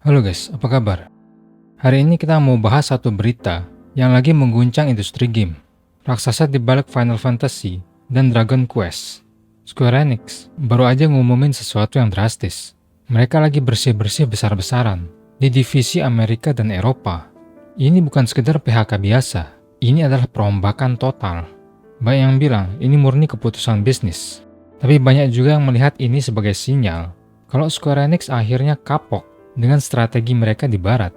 Halo guys, apa kabar? Hari ini kita mau bahas satu berita yang lagi mengguncang industri game. Raksasa di balik Final Fantasy dan Dragon Quest. Square Enix baru aja ngumumin sesuatu yang drastis. Mereka lagi bersih-bersih besar-besaran di divisi Amerika dan Eropa. Ini bukan sekedar PHK biasa, ini adalah perombakan total. Banyak yang bilang ini murni keputusan bisnis. Tapi banyak juga yang melihat ini sebagai sinyal kalau Square Enix akhirnya kapok dengan strategi mereka di barat.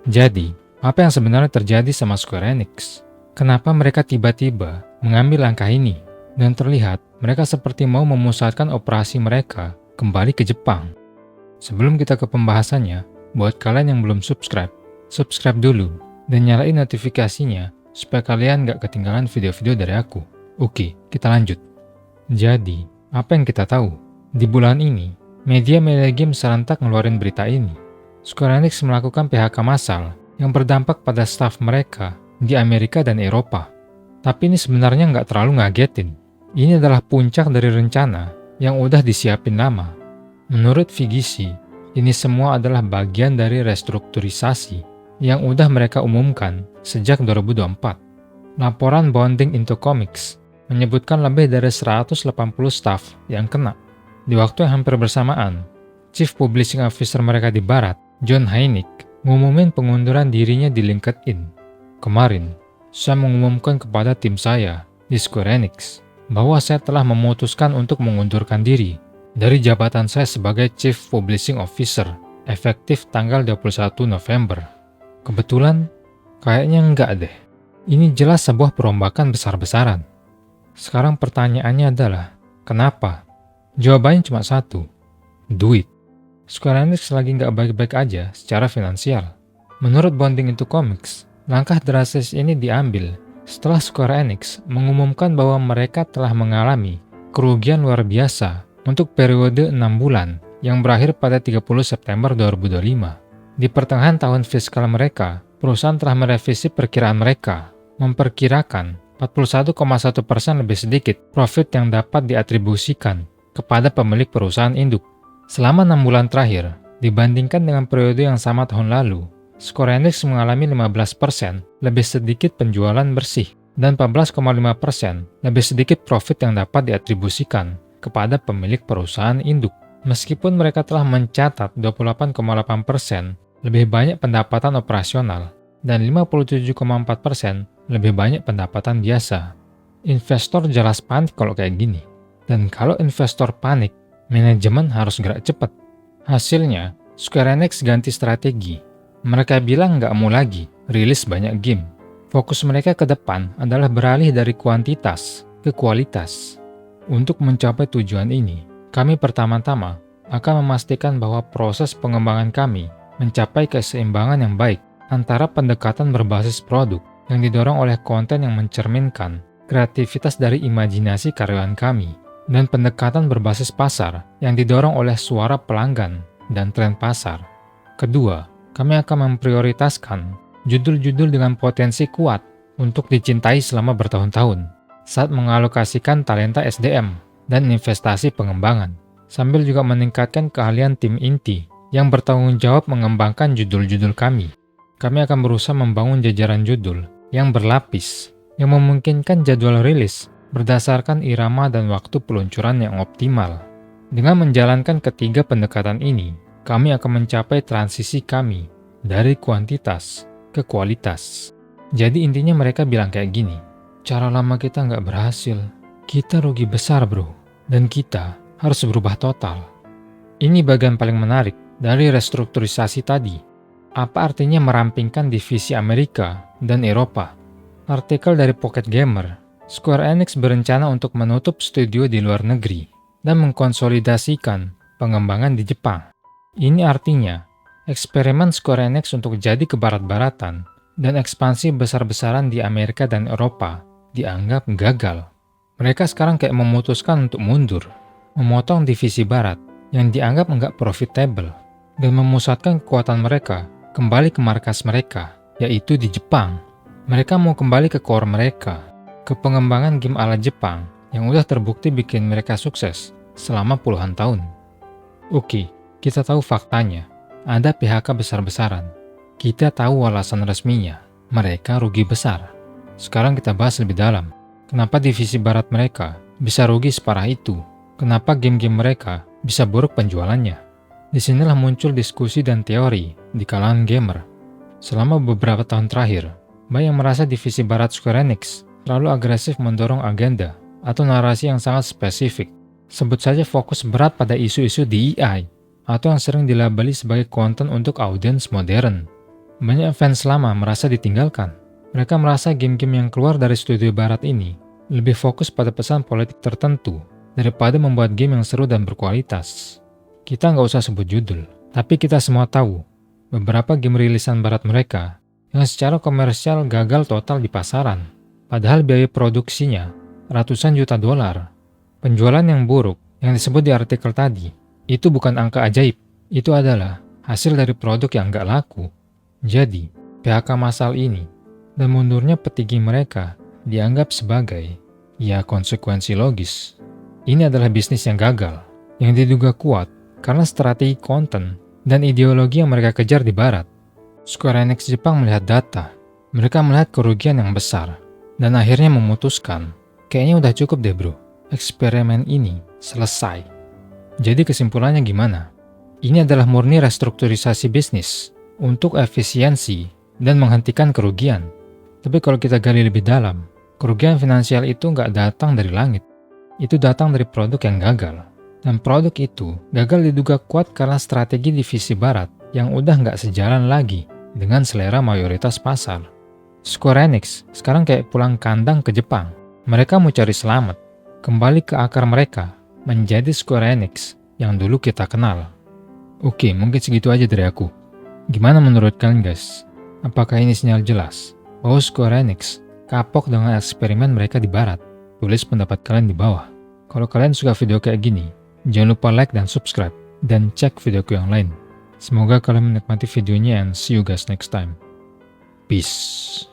Jadi, apa yang sebenarnya terjadi sama Square Enix? Kenapa mereka tiba-tiba mengambil langkah ini? Dan terlihat mereka seperti mau memusatkan operasi mereka kembali ke Jepang. Sebelum kita ke pembahasannya, buat kalian yang belum subscribe, subscribe dulu dan nyalain notifikasinya supaya kalian gak ketinggalan video-video dari aku. Oke, kita lanjut. Jadi, apa yang kita tahu? Di bulan ini, media-media game serentak ngeluarin berita ini. Square Enix melakukan PHK massal yang berdampak pada staf mereka di Amerika dan Eropa. Tapi ini sebenarnya nggak terlalu ngagetin. Ini adalah puncak dari rencana yang udah disiapin lama. Menurut VGC, ini semua adalah bagian dari restrukturisasi yang udah mereka umumkan sejak 2024. Laporan Bonding into Comics menyebutkan lebih dari 180 staf yang kena. Di waktu yang hampir bersamaan, Chief Publishing Officer mereka di barat, John Hynek, ngumumin pengunduran dirinya di LinkedIn. Kemarin, saya mengumumkan kepada tim saya di Square Enix bahwa saya telah memutuskan untuk mengundurkan diri dari jabatan saya sebagai Chief Publishing Officer efektif tanggal 21 November. Kebetulan, kayaknya enggak deh. Ini jelas sebuah perombakan besar-besaran. Sekarang pertanyaannya adalah, kenapa? Jawabannya cuma satu, duit. Square Enix lagi nggak baik-baik aja secara finansial. Menurut Bonding into Comics, langkah drastis ini diambil setelah Square Enix mengumumkan bahwa mereka telah mengalami kerugian luar biasa untuk periode 6 bulan yang berakhir pada 30 September 2025. Di pertengahan tahun fiskal mereka, perusahaan telah merevisi perkiraan mereka, memperkirakan 41,1% lebih sedikit profit yang dapat diatribusikan kepada pemilik perusahaan induk. Selama 6 bulan terakhir, dibandingkan dengan periode yang sama tahun lalu, Square Enix mengalami 15% lebih sedikit penjualan bersih dan 14,5% lebih sedikit profit yang dapat diatribusikan kepada pemilik perusahaan induk. Meskipun mereka telah mencatat 28,8% lebih banyak pendapatan operasional dan 57,4% lebih banyak pendapatan biasa. Investor jelas panik kalau kayak gini. Dan kalau investor panik, manajemen harus gerak cepat. Hasilnya, Square Enix ganti strategi. Mereka bilang nggak mau lagi rilis banyak game. Fokus mereka ke depan adalah beralih dari kuantitas ke kualitas. Untuk mencapai tujuan ini, kami pertama-tama akan memastikan bahwa proses pengembangan kami mencapai keseimbangan yang baik antara pendekatan berbasis produk yang didorong oleh konten yang mencerminkan kreativitas dari imajinasi karyawan kami, dan pendekatan berbasis pasar yang didorong oleh suara pelanggan dan tren pasar. Kedua, kami akan memprioritaskan judul-judul dengan potensi kuat untuk dicintai selama bertahun-tahun saat mengalokasikan talenta SDM dan investasi pengembangan, sambil juga meningkatkan keahlian tim inti yang bertanggung jawab mengembangkan judul-judul kami. Kami akan berusaha membangun jajaran judul yang berlapis, yang memungkinkan jadwal rilis berdasarkan irama dan waktu peluncuran yang optimal. Dengan menjalankan ketiga pendekatan ini, kami akan mencapai transisi kami dari kuantitas ke kualitas. Jadi intinya mereka bilang kayak gini, cara lama kita nggak berhasil, kita rugi besar bro, dan kita harus berubah total. Ini bagian paling menarik dari restrukturisasi tadi. Apa artinya merampingkan divisi Amerika dan Eropa? Artikel dari Pocket Gamer, Square Enix berencana untuk menutup studio di luar negeri dan mengkonsolidasikan pengembangan di Jepang. Ini artinya, eksperimen Square Enix untuk jadi ke barat-baratan dan ekspansi besar-besaran di Amerika dan Eropa dianggap gagal. Mereka sekarang kayak memutuskan untuk mundur, memotong divisi barat yang dianggap nggak profitable, dan memusatkan kekuatan mereka kembali ke markas mereka, yaitu di Jepang. Mereka mau kembali ke core mereka, ke pengembangan game ala Jepang yang udah terbukti bikin mereka sukses selama puluhan tahun. Oke, kita tahu faktanya. ada PHK besar-besaran. Kita tahu alasan resminya, mereka rugi besar. Sekarang kita bahas lebih dalam. Kenapa divisi barat mereka bisa rugi separah itu? Kenapa game-game mereka bisa buruk penjualannya? Disinilah muncul diskusi dan teori di kalangan gamer. Selama beberapa tahun terakhir, banyak yang merasa divisi barat Square Enix terlalu agresif mendorong agenda atau narasi yang sangat spesifik. Sebut saja fokus berat pada isu-isu DEI atau yang sering dilabeli sebagai konten untuk audiens modern. Banyak fans lama merasa ditinggalkan. Mereka merasa game-game yang keluar dari studio barat ini lebih fokus pada pesan politik tertentu daripada membuat game yang seru dan berkualitas. Kita nggak usah sebut judul, tapi kita semua tahu beberapa game rilisan barat mereka yang secara komersial gagal total di pasaran. Padahal biaya produksinya ratusan juta dolar. Penjualan yang buruk yang disebut di artikel tadi, itu bukan angka ajaib. Itu adalah hasil dari produk yang nggak laku. Jadi, PHK massal ini dan mundurnya petinggi mereka dianggap sebagai, ya, konsekuensi logis. Ini adalah bisnis yang gagal, yang diduga kuat karena strategi konten dan ideologi yang mereka kejar di barat. Square Enix Jepang melihat data, mereka melihat kerugian yang besar, dan akhirnya memutuskan, kayaknya udah cukup deh bro, eksperimen ini selesai. Jadi kesimpulannya gimana? Ini adalah murni restrukturisasi bisnis untuk efisiensi dan menghentikan kerugian. Tapi kalau kita gali lebih dalam, kerugian finansial itu nggak datang dari langit. Itu datang dari produk yang gagal. Dan produk itu gagal diduga kuat karena strategi divisi barat yang udah nggak sejalan lagi dengan selera mayoritas pasar. Square Enix sekarang kayak pulang kandang ke Jepang. Mereka mau cari selamat, kembali ke akar mereka, menjadi Square Enix yang dulu kita kenal. Oke, mungkin segitu aja dari aku. Gimana menurut kalian guys? Apakah ini sinyal jelas bahwa Square Enix kapok dengan eksperimen mereka di barat? Tulis pendapat kalian di bawah. Kalau kalian suka video kayak gini, jangan lupa like dan subscribe, dan cek videoku yang lain. Semoga kalian menikmati videonya and see you guys next time. Peace.